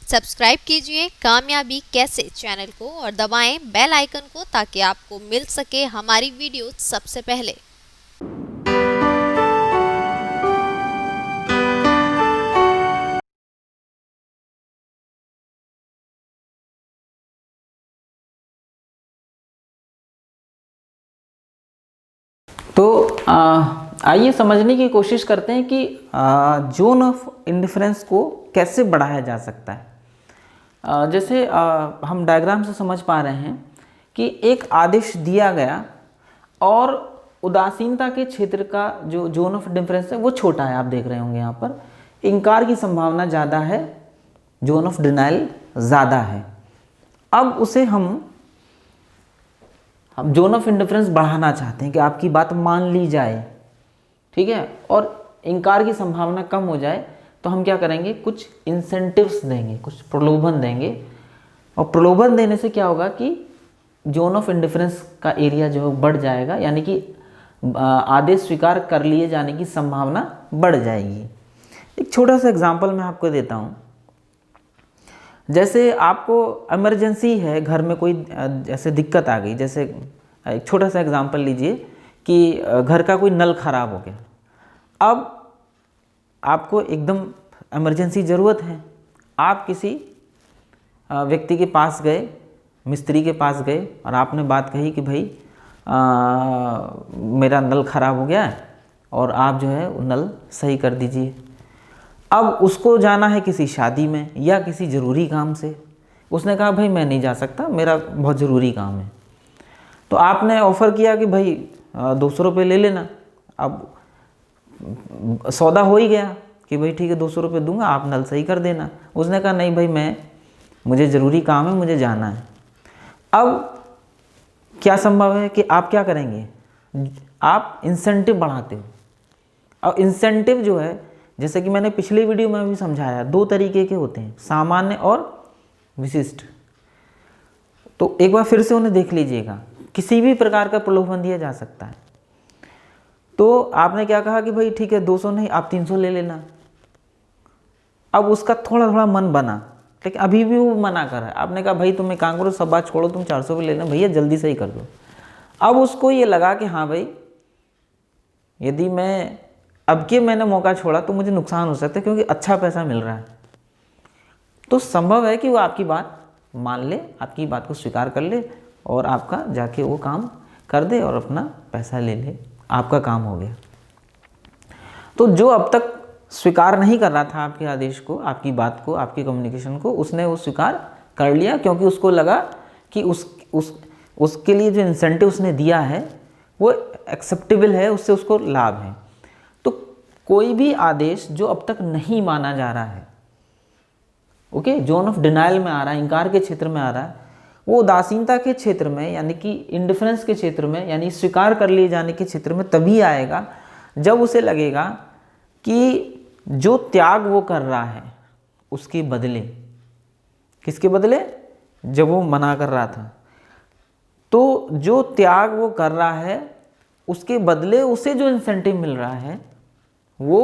Subscribe कीजिए कामयाबी कैसे चैनल को और दबाएं बेल आइकन को ताकि आपको मिल सके हमारी वीडियो सबसे पहले। तो आइए समझने की कोशिश करते हैं कि जोन ऑफ इंडिफरेंस को कैसे बढ़ाया जा सकता है। जैसे हम डायग्राम से समझ पा रहे हैं कि एक आदेश दिया गया और उदासीनता के क्षेत्र का जो जोन ऑफ डिफरेंस है वो छोटा है। आप देख रहे होंगे यहाँ पर इनकार की संभावना ज़्यादा है, जोन ऑफ डिनाइल ज़्यादा है। अब उसे हम जोन ऑफ इंडिफरेंस बढ़ाना चाहते हैं कि आपकी बात मान ली जाए, ठीक है, और इनकार की संभावना कम हो जाए। तो हम क्या करेंगे, कुछ इंसेंटिव्स देंगे, कुछ प्रलोभन देंगे। और प्रलोभन देने से क्या होगा कि जोन ऑफ इंडिफरेंस का एरिया जो है बढ़ जाएगा, यानी कि आदेश स्वीकार कर लिए जाने की संभावना बढ़ जाएगी। एक छोटा सा एग्जाम्पल मैं आपको देता हूँ। जैसे आपको इमरजेंसी है, घर में कोई जैसे दिक्कत आ गई, जैसे एक छोटा सा एग्जांपल लीजिए कि घर का कोई नल खराब हो गया। अब आपको एकदम इमरजेंसी ज़रूरत है। आप किसी व्यक्ति के पास गए, मिस्त्री के पास गए और आपने बात कही कि भाई मेरा नल खराब हो गया है और आप जो है वो नल सही कर दीजिए। अब उसको जाना है किसी शादी में या किसी ज़रूरी काम से। उसने कहा भाई मैं नहीं जा सकता, मेरा बहुत ज़रूरी काम है। तो आपने ऑफ़र किया कि भाई 200 रुपये ले लेना। अब सौदा हो ही गया कि भाई ठीक है 200 रुपये दूंगा, आप नल सही कर देना। उसने कहा नहीं भाई मुझे ज़रूरी काम है, मुझे जाना है। अब क्या संभव है कि आप क्या करेंगे, आप इंसेंटिव बढ़ाते हो। अब इंसेंटिव जो है, जैसे कि मैंने पिछली वीडियो में भी समझाया, 2 तरीके के होते हैं, सामान्य और विशिष्ट। तो एक बार फिर से उन्हें देख लीजिएगा। किसी भी प्रकार का प्रलोभन दिया जा सकता है। तो आपने क्या कहा कि भाई ठीक है 200 नहीं, आप 300 ले लेना। अब उसका थोड़ा थोड़ा मन बना, लेकिन अभी भी वो मना कर रहा है। आपने कहा भाई तुम एक काम करो, सब बात छोड़ो, तुम 400 पे लेना, भैया जल्दी सही कर दो। अब उसको ये लगा कि हाँ भाई यदि मैंने मौका छोड़ा तो मुझे नुकसान हो सकता है, क्योंकि अच्छा पैसा मिल रहा है। तो संभव है कि वो आपकी बात मान ले, आपकी बात को स्वीकार कर ले और आपका जाके वो काम कर दे और अपना पैसा ले ले, आपका काम हो गया। तो जो अब तक स्वीकार नहीं कर रहा था आपके आदेश को, आपकी बात को, आपकी कम्युनिकेशन को, उसने वो स्वीकार कर लिया, क्योंकि उसको लगा कि उसके लिए जो इंसेंटिव उसने दिया है वो एक्सेप्टेबल है, उससे उसको लाभ है। तो कोई भी आदेश जो अब तक नहीं माना जा रहा है, ओके, जोन ऑफ डिनाइल में आ रहा है, इनकार के क्षेत्र में आ रहा है, वो उदासीनता के क्षेत्र में, यानी कि इंडिफरेंस के क्षेत्र में, यानी स्वीकार कर लिए जाने के क्षेत्र में तभी आएगा जब उसे लगेगा कि जो त्याग वो कर रहा है उसके बदले, किसके बदले, जब वो मना कर रहा था, तो जो त्याग वो कर रहा है उसके बदले उसे जो इंसेंटिव मिल रहा है वो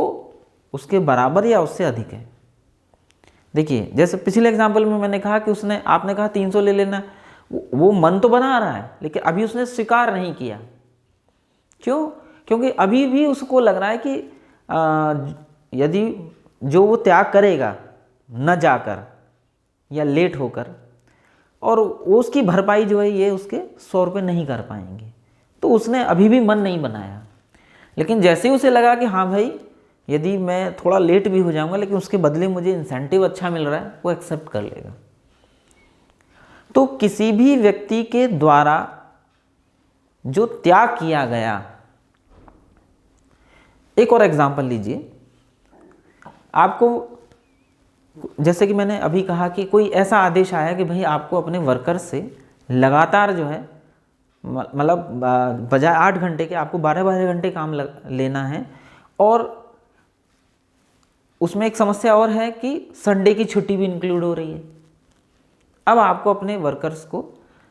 उसके बराबर या उससे अधिक है। देखिए जैसे पिछले एग्जाम्पल में मैंने कहा कि आपने कहा 300 ले लेना, वो मन तो बना रहा है लेकिन अभी उसने स्वीकार नहीं किया। क्यों? क्योंकि अभी भी उसको लग रहा है कि यदि जो वो त्याग करेगा न जाकर या लेट होकर, और वो उसकी भरपाई जो है ये उसके 100 रुपये नहीं कर पाएंगे, तो उसने अभी भी मन नहीं बनाया। लेकिन जैसे ही उसे लगा कि हाँ भाई यदि मैं थोड़ा लेट भी हो जाऊंगा लेकिन उसके बदले मुझे इंसेंटिव अच्छा मिल रहा है, वो एक्सेप्ट कर लेगा। तो किसी भी व्यक्ति के द्वारा जो त्याग किया गया, एक और एग्जांपल लीजिए। आपको जैसे कि मैंने अभी कहा कि कोई ऐसा आदेश आया कि भाई आपको अपने वर्कर से लगातार जो है, मतलब बजाय 8 घंटे के आपको 12-12 घंटे काम लेना है, और उसमें एक समस्या और है कि संडे की छुट्टी भी इंक्लूड हो रही है। अब आपको अपने वर्कर्स को,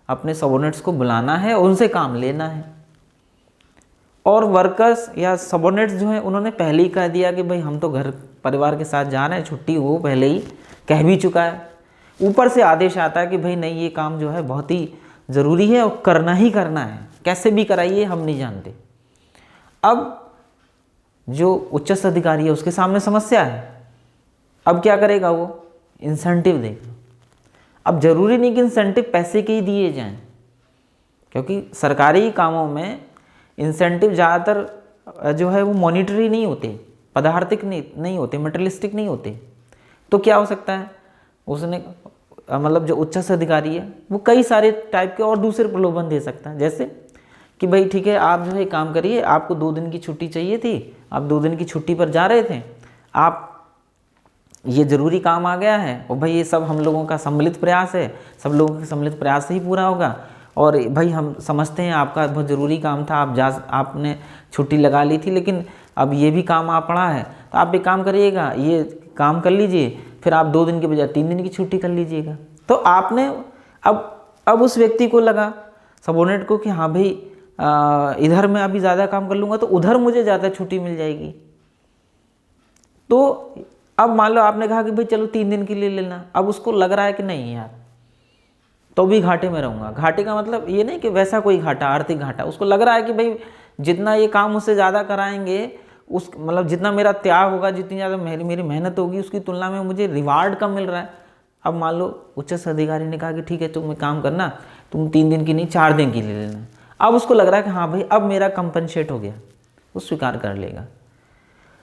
अपने सबऑर्डिनेट्स को बुलाना है और उनसे काम लेना है, और वर्कर्स या सबऑर्डिनेट्स जो हैं उन्होंने पहले ही कह दिया कि भाई हम तो घर परिवार के साथ जा रहे हैं, छुट्टी वो पहले ही कह भी चुका है, ऊपर से आदेश आता है कि भाई नहीं, ये काम जो है बहुत ही ज़रूरी है और करना ही करना है, कैसे भी कराइए हम नहीं जानते। अब जो उच्चस्थ अधिकारी है उसके सामने समस्या है, अब क्या करेगा वो? इंसेंटिव देगा। अब जरूरी नहीं कि इंसेंटिव पैसे के ही दिए जाएं, क्योंकि सरकारी कामों में इंसेंटिव ज़्यादातर जो है वो मॉनिटरी नहीं होते, पदार्थिक नहीं होते, मटेरियलिस्टिक नहीं होते। तो क्या हो सकता है, उसने मतलब जो उच्चस्थ अधिकारी है वो कई सारे टाइप के और दूसरे प्रलोभन दे सकता है, जैसे कि भाई ठीक है, आप जो है काम करिए, आपको 2 दिन की छुट्टी चाहिए थी, आप 2 दिन की छुट्टी पर जा रहे थे, आप ये ज़रूरी काम आ गया है और भाई ये सब हम लोगों का सम्मिलित प्रयास है, सब लोगों के सम्मिलित प्रयास से ही पूरा होगा, और भाई हम समझते हैं आपका बहुत ज़रूरी काम था, आपने छुट्टी लगा ली थी, लेकिन अब ये भी काम आ पड़ा है, तो आप एक काम करिएगा, ये काम कर लीजिए, फिर आप 2 दिन के बजाय 3 दिन की छुट्टी कर लीजिएगा। तो आपने अब उस व्यक्ति को लगा, सबोर्डिनेट को, कि हाँ भाई इधर मैं अभी ज़्यादा काम कर लूँगा तो उधर मुझे ज़्यादा छुट्टी मिल जाएगी। तो अब मान लो आपने कहा कि भाई चलो 3 दिन के लिए लेना, अब उसको लग रहा है कि नहीं यार, तो भी घाटे में रहूँगा। घाटे का मतलब ये नहीं कि वैसा कोई घाटा, आर्थिक घाटा, उसको लग रहा है कि भाई जितना ये काम मुझसे ज़्यादा कराएंगे, उस मतलब जितना मेरा त्याग होगा, जितनी ज़्यादा मेरी मेहनत होगी, उसकी तुलना में मुझे रिवार्ड कम मिल रहा है। अब मान लो उच्च अधिकारी ने कहा कि ठीक है तुम एक काम करना, तुम 3 दिन की नहीं 4 दिन की ले लेना। अब उसको लग रहा है कि हाँ भाई अब मेरा कंपनसेट हो गया, वो स्वीकार कर लेगा।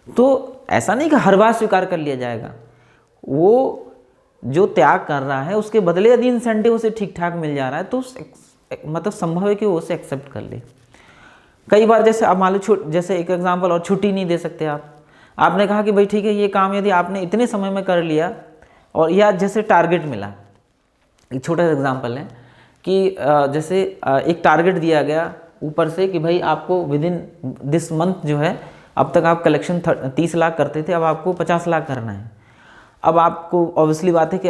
तो ऐसा नहीं कि हर बार स्वीकार कर लिया जाएगा, वो जो त्याग कर रहा है उसके बदले यदि इंसेंटिव उसे ठीक ठाक मिल जा रहा है तो मतलब संभव है कि वो उसे एक्सेप्ट कर ले। कई बार जैसे अब मान लो जैसे एक एग्जांपल और, छुट्टी नहीं दे सकते आपने कहा कि भाई ठीक है ये काम यदि आपने इतने समय में कर लिया, और या जैसे टारगेट मिला, एक छोटा सा एग्जांपल है कि जैसे एक टारगेट दिया गया ऊपर से कि भाई आपको विद इन दिस मंथ जो है, अब तक आप कलेक्शन 30 लाख करते थे, अब आपको 50 लाख करना है। अब आपको ऑब्वियसली बात है कि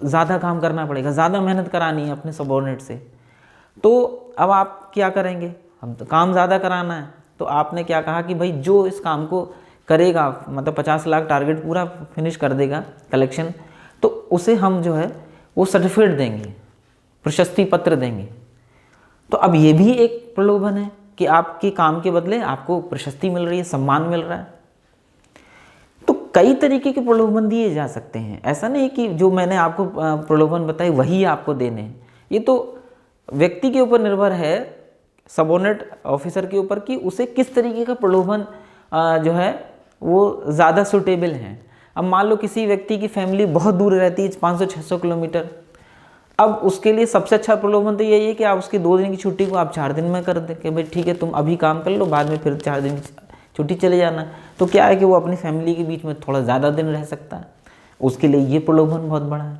ज़्यादा काम करना पड़ेगा, ज़्यादा मेहनत करानी है अपने सबॉर्डिनेट से। तो अब आप क्या करेंगे, हम तो काम ज़्यादा कराना है, तो आपने क्या कहा कि भाई जो इस काम को करेगा, मतलब 50 लाख टारगेट पूरा फिनिश कर देगा कलेक्शन, तो उसे हम जो है वो सर्टिफिकेट देंगे, प्रशस्ति पत्र देंगे। तो अब ये भी एक प्रलोभन है कि आपके काम के बदले आपको प्रशस्ति मिल रही है, सम्मान मिल रहा है। तो कई तरीके के प्रलोभन दिए जा सकते हैं, ऐसा नहीं कि जो मैंने आपको प्रलोभन बताए वही आपको देने हैं। ये तो व्यक्ति के ऊपर निर्भर है, सबऑर्डिनेट ऑफिसर के ऊपर, कि उसे किस तरीके का प्रलोभन जो है वो ज़्यादा सूटेबल है। अब मान लो किसी व्यक्ति की फैमिली बहुत दूर रहती है, 500-600 किलोमीटर, अब उसके लिए सबसे अच्छा प्रलोभन तो यही है कि आप उसकी 2 दिन की छुट्टी को आप 4 दिन में कर दें कि भाई ठीक है तुम अभी काम कर लो, बाद में फिर 4 दिन की छुट्टी चले जाना। तो क्या है कि वो अपनी फैमिली के बीच में थोड़ा ज़्यादा दिन रह सकता है, उसके लिए ये प्रलोभन बहुत बड़ा है।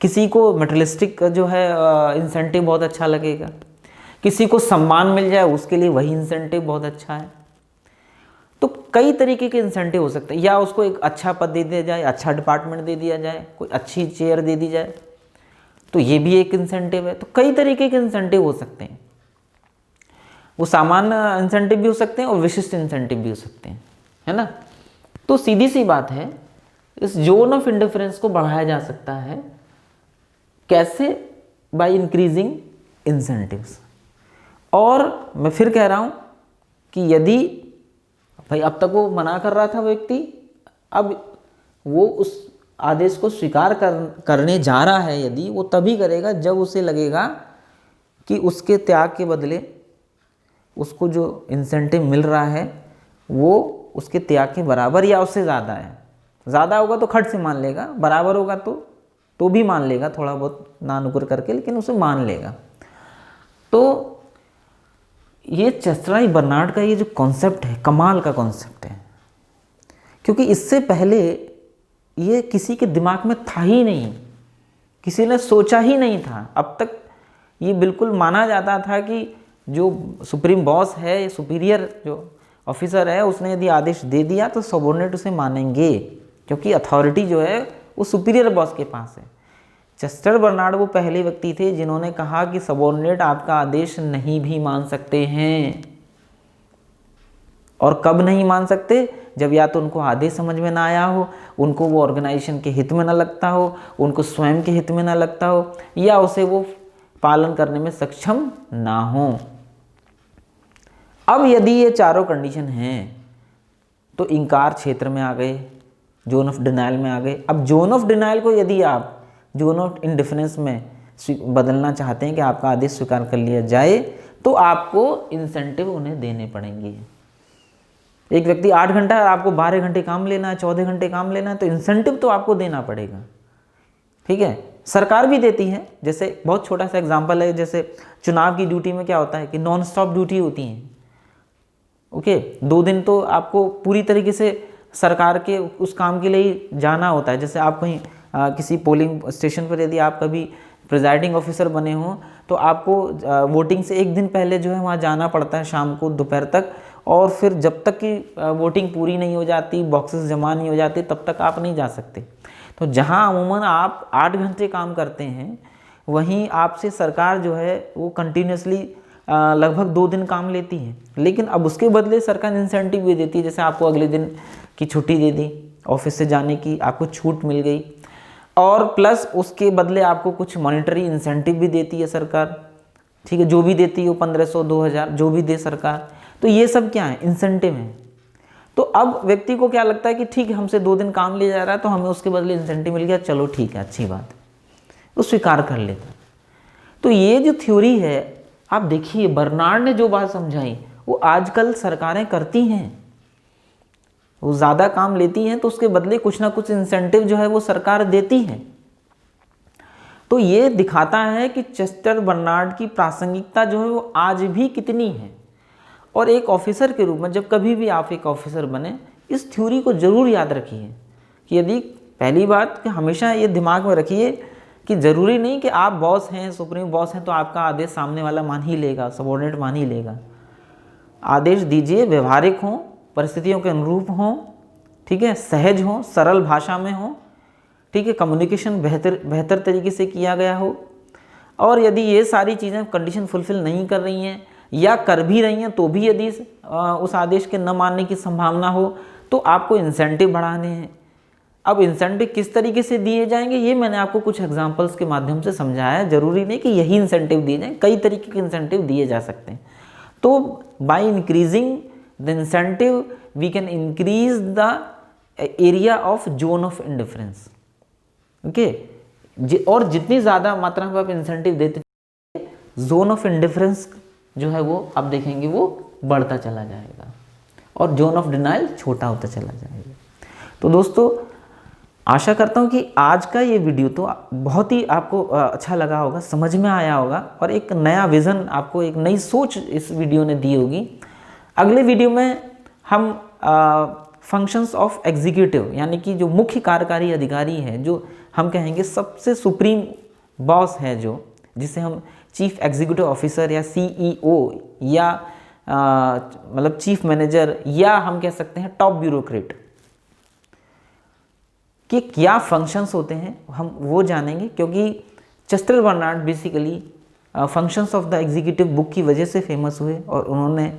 किसी को मटेरियलिस्टिक जो है इंसेंटिव बहुत अच्छा लगेगा, किसी को सम्मान मिल जाए उसके लिए वही इंसेंटिव बहुत अच्छा है। तो कई तरीके के इंसेंटिव हो सकते हैं, या उसको एक अच्छा पद दे दिया जाए, अच्छा डिपार्टमेंट दे दिया जाए, कोई अच्छी चेयर दे दी जाए, तो ये भी एक इंसेंटिव है। तो कई तरीके के इंसेंटिव हो सकते हैं, वो सामान्य इंसेंटिव भी हो सकते हैं और विशिष्ट इंसेंटिव भी हो सकते हैं, है ना। तो सीधी सी बात है, इस जोन ऑफ इंडिफरेंस को बढ़ाया जा सकता है कैसे, बाय इंक्रीजिंग इंसेंटिव्स। और मैं फिर कह रहा हूँ कि यदि भाई अब तक वो मना कर रहा था व्यक्ति, अब वो उस आदेश को स्वीकार करने जा रहा है, यदि वो तभी करेगा जब उसे लगेगा कि उसके त्याग के बदले उसको जो इंसेंटिव मिल रहा है वो उसके त्याग के बराबर या उससे ज़्यादा है। ज़्यादा होगा तो खट से मान लेगा, बराबर होगा तो भी मान लेगा, थोड़ा बहुत नानुकुर करके, लेकिन उसे मान लेगा। तो ये चेस्टर बर्नार्ड का ये जो कॉन्सेप्ट है, कमाल का कॉन्सेप्ट है, क्योंकि इससे पहले ये किसी के दिमाग में था ही नहीं, किसी ने सोचा ही नहीं था। अब तक ये बिल्कुल माना जाता था कि जो सुप्रीम बॉस है, सुपीरियर जो ऑफिसर है, उसने यदि आदेश दे दिया तो सबऑर्डिनेट उसे मानेंगे, क्योंकि अथॉरिटी जो है वो सुपीरियर बॉस के पास है। चेस्टर बर्नार्ड वो पहले व्यक्ति थे जिन्होंने कहा कि सबऑर्डिनेट आपका आदेश नहीं भी मान सकते हैं। और कब नहीं मान सकते? जब या तो उनको आदेश समझ में ना आया हो, उनको वो ऑर्गेनाइजेशन के हित में ना लगता हो, उनको स्वयं के हित में ना लगता हो, या उसे वो पालन करने में सक्षम ना हो। अब यदि ये चारों कंडीशन हैं तो इंकार क्षेत्र में आ गए, जोन ऑफ डिनाइल में आ गए। अब जोन ऑफ डिनाइल को यदि आप जोन ऑफ इंडिफरेंस में बदलना चाहते हैं कि आपका आदेश स्वीकार कर लिया जाए, तो आपको इंसेंटिव उन्हें देने पड़ेंगे। एक व्यक्ति 8 घंटा है, आपको 12 घंटे काम लेना है, 14 घंटे काम लेना है, तो इंसेंटिव तो आपको देना पड़ेगा। ठीक है, सरकार भी देती है। जैसे बहुत छोटा सा एग्जांपल है, जैसे चुनाव की ड्यूटी में क्या होता है कि नॉन स्टॉप ड्यूटी होती है। ओके, 2 दिन तो आपको पूरी तरीके से सरकार के उस काम के लिए जाना होता है। जैसे आप कहीं किसी पोलिंग स्टेशन पर यदि आप कभी प्रिजाइडिंग ऑफिसर बने हों, तो आपको वोटिंग से 1 दिन पहले जो है वहाँ जाना पड़ता है, शाम को दोपहर तक, और फिर जब तक कि वोटिंग पूरी नहीं हो जाती, बॉक्सेस जमा नहीं हो जाते, तब तक आप नहीं जा सकते। तो जहाँ अमूमन आप 8 घंटे काम करते हैं, वहीं आपसे सरकार जो है वो कंटिन्यूसली लगभग 2 दिन काम लेती है। लेकिन अब उसके बदले सरकार इंसेंटिव भी देती है, जैसे आपको अगले दिन की छुट्टी दे दी, ऑफिस से जाने की आपको छूट मिल गई, और प्लस उसके बदले आपको कुछ मॉनिटरी इंसेंटिव भी देती है सरकार। ठीक है, जो भी देती है वो 1500 2000 जो भी दे सरकार, तो ये सब क्या है, इंसेंटिव है। तो अब व्यक्ति को क्या लगता है कि ठीक है, हमसे 2 दिन काम लिया जा रहा है, तो हमें उसके बदले इंसेंटिव मिल गया, चलो ठीक है, अच्छी बात है, वो स्वीकार कर लेता। तो ये जो थ्योरी है, आप देखिए बर्नार्ड ने जो बात समझाई वो आजकल सरकारें करती हैं। वो ज़्यादा काम लेती हैं तो उसके बदले कुछ ना कुछ इंसेंटिव जो है वो सरकार देती है। तो ये दिखाता है कि चेस्टर बर्नार्ड की प्रासंगिकता जो है वो आज भी कितनी है। और एक ऑफिसर के रूप में जब कभी भी आप एक ऑफिसर बने, इस थ्योरी को ज़रूर याद रखिए कि यदि पहली बात कि हमेशा ये दिमाग में रखिए कि ज़रूरी नहीं कि आप बॉस हैं, सुप्रीम बॉस हैं, तो आपका आदेश सामने वाला मान ही लेगा, सबॉर्डिनेट मान ही लेगा। आदेश दीजिए, व्यवहारिक हों, परिस्थितियों के अनुरूप हों, ठीक है, सहज हों, सरल भाषा में हों, ठीक है, कम्युनिकेशन बेहतर तरीके से किया गया हो। और यदि ये सारी चीज़ें कंडीशन फुलफिल नहीं कर रही हैं या कर भी रही हैं, तो भी यदि उस आदेश के न मानने की संभावना हो, तो आपको इंसेंटिव बढ़ाने हैं। अब इंसेंटिव किस तरीके से दिए जाएंगे, ये मैंने आपको कुछ एग्जांपल्स के माध्यम से समझाया है। ज़रूरी नहीं कि यही इंसेंटिव दिए जाएं, कई तरीके के इंसेंटिव दिए जा सकते हैं। तो by increasing the incentive we can increase the area of zone of indifference. Okay, और जितनी ज़्यादा मात्रा में आप इंसेंटिव देते, जोन ऑफ इंडिफरेंस जो है वो आप देखेंगे वो बढ़ता चला जाएगा और जोन ऑफ डिनाइल छोटा होता चला जाएगा। तो दोस्तों, आशा करता हूँ कि आज का ये वीडियो तो बहुत ही आपको अच्छा लगा होगा, समझ में आया होगा, और एक नया विज़न, आपको एक नई सोच इस वीडियो ने दी होगी। अगले वीडियो में हम फंक्शंस ऑफ एग्जीक्यूटिव, यानी कि जो मुख्य कार्यकारी अधिकारी है, जो हम कहेंगे सबसे सुप्रीम बॉस है, जो जिसे हम चीफ एग्जीक्यूटिव ऑफिसर या CEO या मतलब चीफ मैनेजर, या हम कह सकते हैं टॉप ब्यूरोक्रेट, कि क्या फंक्शंस होते हैं, हम वो जानेंगे। क्योंकि Chester Barnard basically functions of the executive book की वजह से फेमस हुए, और उन्होंने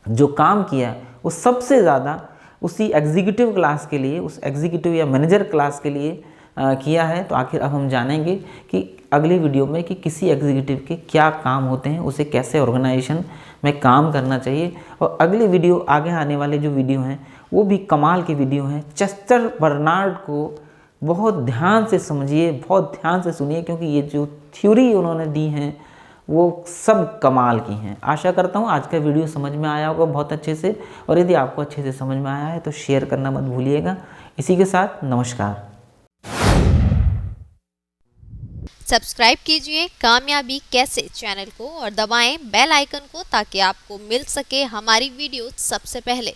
जो काम किया वो सबसे ज़्यादा उसी एग्जीक्यूटिव क्लास के लिए, उस एग्जीक्यूटिव या मैनेजर क्लास के लिए किया है। तो आखिर अब हम जानेंगे कि अगली वीडियो में कि किसी एग्जीक्यूटिव के क्या काम होते हैं, उसे कैसे ऑर्गेनाइजेशन में काम करना चाहिए। और अगली वीडियो, आगे आने वाले जो वीडियो हैं वो भी कमाल की वीडियो हैं। चेस्टर बर्नार्ड को बहुत ध्यान से समझिए, बहुत ध्यान से सुनिए, क्योंकि ये जो थ्योरी उन्होंने दी हैं वो सब कमाल की हैं। आशा करता हूँ आज का वीडियो समझ में आया होगा बहुत अच्छे से, और यदि आपको अच्छे से समझ में आया है तो शेयर करना मत भूलिएगा। इसी के साथ नमस्कार। सब्सक्राइब कीजिए कामयाबी कैसे चैनल को और दबाएं बेल आइकन को, ताकि आपको मिल सके हमारी वीडियो सबसे पहले।